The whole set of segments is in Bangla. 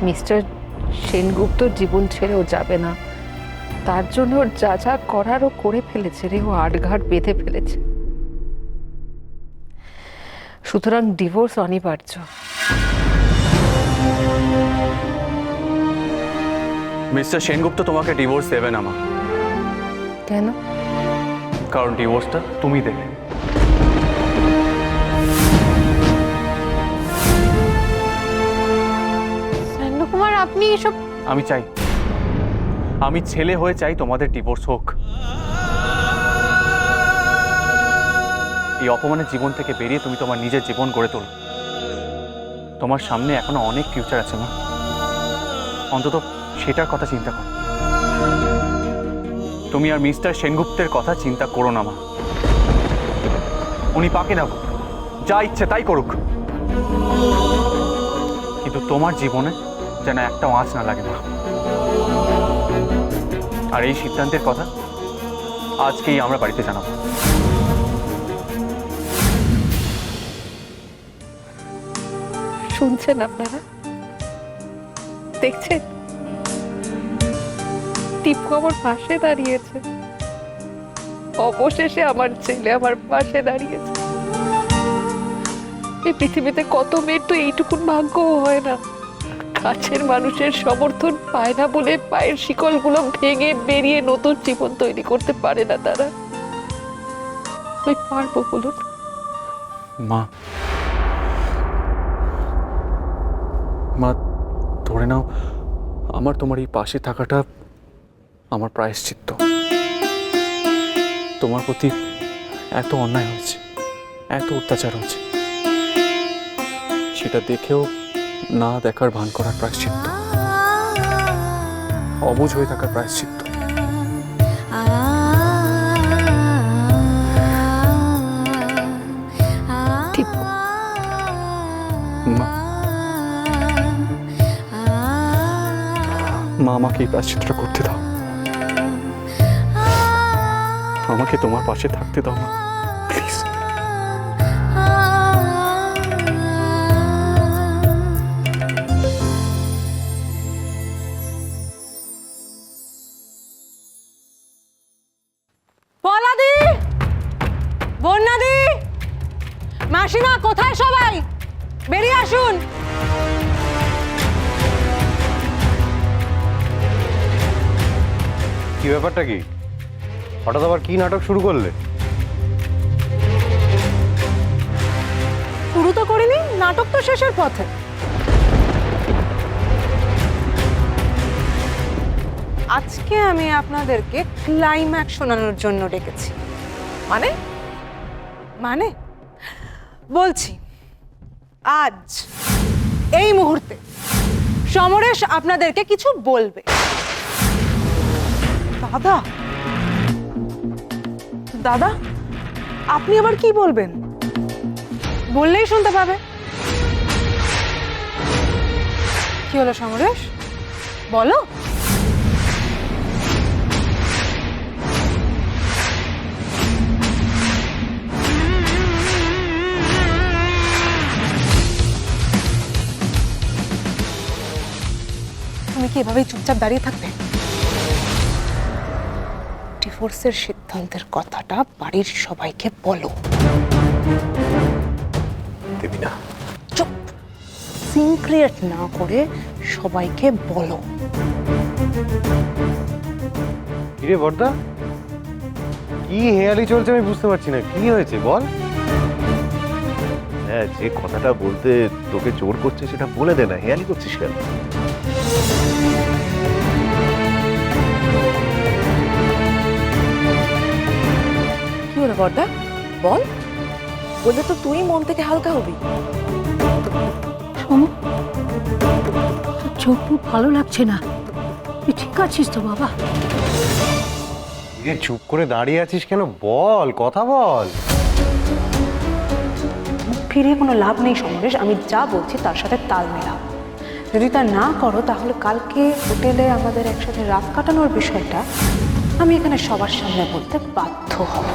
মিস্টার সেনগুপ্ত জীবন ছেড়েও যাবে না, তার জন্য ওর যা যা করারও করে ফেলেছে রে, ও আটঘাট বেঁধে ফেলেছে। সুতরাং ডিভোর্স অনিবার্য। মিস্টার সেনগুপ্ত তোমাকে ডিভোর্স দেবে না মা। কেন? কারণ ডিভোর্সটা তুমি দেবে। সেনকুমার, আপনি এসব... আমি ছেলে হয়ে চাই তোমাদের ডিভোর্স হোক। এই অপমানের জীবন থেকে বেরিয়ে তুমি তোমার নিজের জীবন গড়ে তোলো। তোমার সামনে এখনো অনেক ফিউচার আছে মা, অন্তত সেটার কথা চিন্তা করো। তুমি আর মিস্টার সেনগুপ্তের কথা চিন্তা করো না মা। উনি পাকে না, যা ইচ্ছে তাই করুক, কিন্তু তোমার জীবনে যেন একটাও আঁচ না লাগে মা। আর এই সিদ্ধান্তের কথা আজকেই আমরা বাড়িতে জানাবো। শুনছেন আপনারা? দেখছেন? টিপু আমার পাশে দাঁড়িয়েছে। অবশেষে আমার ছেলে আমার পাশে দাঁড়িয়েছে। এই পৃথিবীতে কত মেয়ের তো এইটুকুন ভাগ্যও হয় না, কাছের মানুষের সমর্থন পায় না বলে পায়ের শিকলগুলো ভেঙে বেরিয়ে নতুন জীবন তৈরি করতে পারে না তারা। আমি পারবো বলুন? মা, ধরে নাও আমার তোমার এই পাশে থাকাটা আমার প্রায়শ্চিত্ত। তোমার প্রতি এত অন্যায় হয়েছে, এত অত্যাচার হয়েছে, সেটা দেখেও না দেখার ভান করার প্রায়শ্চিত্ত, অবুঝ হয়ে থাকার প্রায়শ্চিত্ত। মা, আমাকে এই প্রায়শ্চিত্তটা করতে দাও। আমাকে তোমার পাশে থাকতে দাও মা, প্লিজ। পলাদি, বন্যাদি, মাসিমা, কোথায় সবাই? বেরিয়ে আসুন। কি ব্যাপারটা কি? হঠাৎ আবার কি নাটক শুরু করলে? শুরু তো করিনি, নাটক তো শেষের পথে। আজকে আমি আপনাদেরকে ক্লাইম্যাক্স শোনানোর জন্য ডেকেছি। মানে মানে বলছি, আজ এই মুহূর্তে সমরেশ আপনাদেরকে কিছু বলবে। দাদা, দাদা, আপনি আবার কি বলবেন? বললেই শুনতে পাবে। কি হলো সমরেশ, বলো। তুমি কি এভাবেই চুপচাপ দাঁড়িয়ে থাকবে? ডিভোর্সের সিদ্ধান্তের কথাটা বাড়ির সবাইকে বলো। দেবী না, চুপ, সিন ক্রিয়েট না করে সবাইকে বলো। কিরে বর্দা, কি হেয়ালি চলছে আমি বুঝতে পারছি না। কি হয়েছে বল? হ্যাঁ, যে কথাটা বলতে তোকে জোর করছে সেটা বলে দে না, হেয়ালি করছিস কেন? কি হলো বর্দা, বল। বললে তো তুই মন থেকে হালকা হবি। সোমু, তোর চোখ খুব ভালো লাগছে না। তুই ঠিক আছিস তো বাবা? চুপ করে দাঁড়িয়ে আছিস কেন? বল, কথা বল। ফিরে কোনো লাভ নেই সমরেশ, আমি যা বলছি তার সাথে তাল মেলাও। যদি তা না করো তাহলে কালকে হোটেলে আমাদের একসাথে রাত কাটানোর বিষয়টা আমি এখানে সবার সামনে বলতে বাধ্য হব।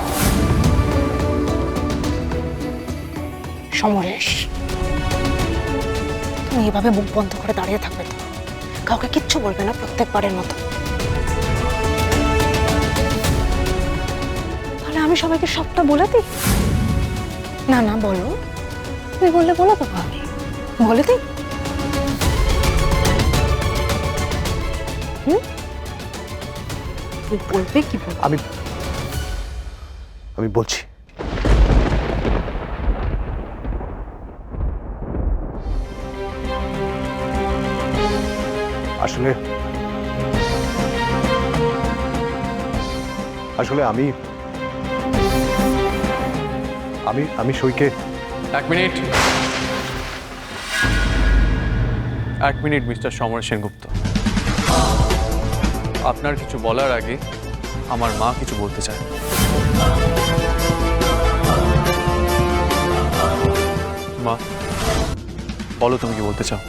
সমরেশ, তুমি এভাবে মুখ বন্ধ করে দাঁড়িয়ে থাকবে তো? কাউকে কিচ্ছু বলবে না প্রত্যেকবারের মতো। তাহলে আমি সবাইকে সবটা বলে দিই? না না, বলো, তুমি বললে বলে দেবো, আমি বলে দিই। বলবে কি বলবে? আমি বলছি। আসলে আসলে আমি আমি আমি সইকে। এক মিনিট মিস্টার সমর সেনগুপ্ত, আপনার কিছু বলার আগে আমার মা কিছু বলতে চায়। মা, বলো তুমি কি বলতে চাও?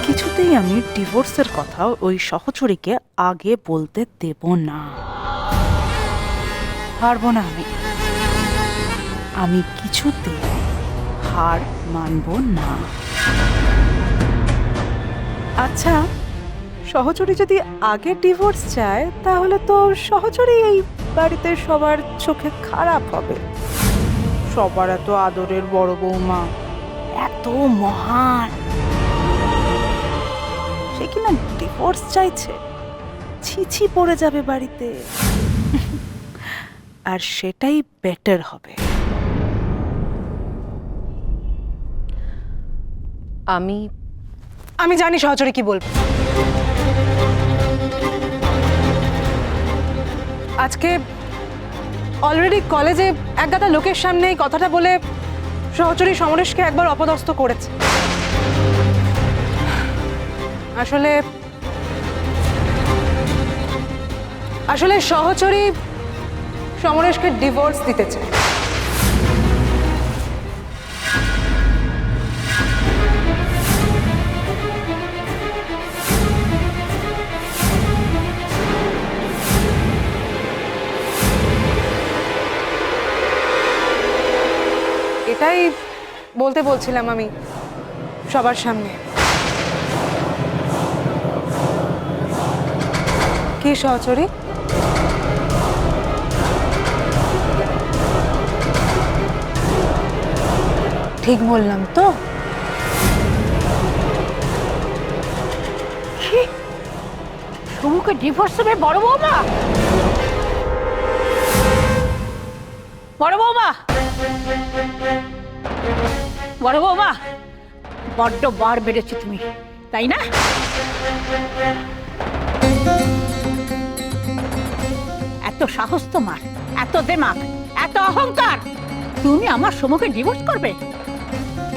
কিছুতেই আমি ডিভোর্সের কথা ওই সহচরীকে আগে বলতে দেব না। পারবো না আমি কিছুতে হার মানব না। আচ্ছা, সহচরী যদি আগে ডিভোর্স চায় তাহলে তো সহচরী এই বাড়িতে সবার চোখে খারাপ হবে। সবার এত আদরের বড় বৌমা, এত মহান, সে কিনা ডিভোর্স চাইছে, ছিছি পড়ে যাবে বাড়িতে। আর সেটাই বেটার হবে। আমি জানি সহচরী কি বলবে। আজকে অলরেডি কলেজে একগাদা লোকের সামনে এই কথাটা বলে সহচরী সমরেশকে একবার অপদস্থ করেছে। আসলে সহচরী সমরেশকে ডিভোর্স দিতে চায়। এটাই বলছিলাম আমি সবার সামনে। কি সহচরী? ঠিক বললাম তো? সমুকে ডিভোর্স দেবে বড় বৌমা? বড় বৌমা, বড় বৌমা, বড্ড বার বেড়েছে তুমি, তাই না? এত সাহস তোমার, এত দেমাগ, এত অহংকার, তুমি আমার সমুখে ডিভোর্স করবে?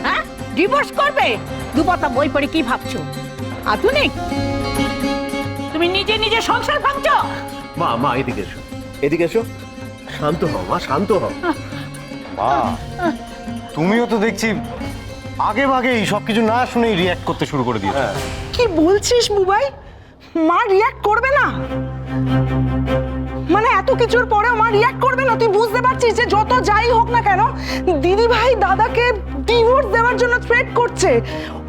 হ্যাঁ, ডিভোর্স করবে? দুপাতা বই পড়ে কি ভাবছো? আধুনিক? তুমি নিজে নিজে সংসার ভাঙছো। মা এদিকে এসো, এদিকে এসো। শান্ত হও মা, শান্ত হও। মা, তুমিও তো দেখছি আগে ভাগেই সবকিছু না শুনেই রিয়াক্ট করতে শুরু করে দিয়েছো। কি বলছিস বুবাই? মা রিয়াক্ট করবে না? মানে এত কিছুর পরেও মা রিয়াক্ট করবে না? তুই বুঝতে পারছিস যে যত যাই হোক না কেন দিদি ভাই দাদাকে ডিভোর্স দেওয়ার জন্য থ্রেট করছে।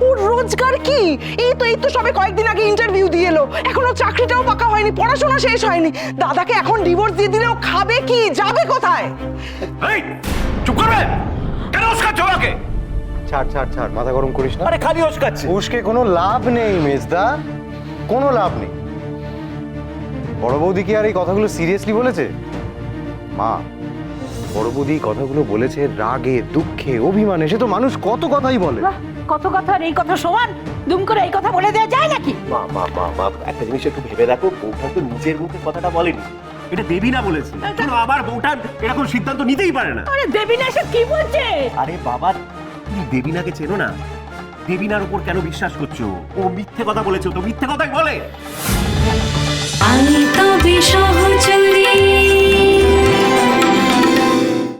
ওর রোজগার কি? এই তো সবে কয়েকদিন আগে ইন্টারভিউ দিয়ে এলো, এখনো চাকরিটাও পাকা হয়নি, পড়াশোনা শেষ হয়নি। দাদাকে এখন ডিভোর্স দিয়ে দিলে ও খাবে কি, যাবে কোথায়? এই চুপ করবে, কেন উস্কাচ্ছ ওকে? ছাড়, মাথা গরম করিস না। আরে খালি উস্কাচ্ছে। উস্কে কোনো লাভ নেই মেজদা, কোনো লাভ নেই। বড় বৌদি কি আর এই কথাগুলো সিরিয়াসলি বলেছে? মা, বড় বৌদি এই কথাগুলো বলেছে রাগে, দুঃখে, অভিমানে। সে তো মানুষ কত কথাই বলে। কত কথা আর এই কথা সমান? দুম করে এই কথা বলে দেওয়া যায় নাকি? মা একটা জিনিস একটু ভেবে দেখো, বউটা তো নিজের মুখে কথাটা বলেনি, এটা দেবীনা বলেছে। কিন্তু আবার বউটা এরকম সিদ্ধান্ত নিতেই পারে না। আরে দেবিনা এসব কি বলছে? আরে বাবা, তুমি দেবীনাকে চেনো না? দেবীনার উপর কেন বিশ্বাস করছো? ও মিথ্যে কথা বলেছে, তো মিথ্যে কথাই বলে। আমি তবে সহচর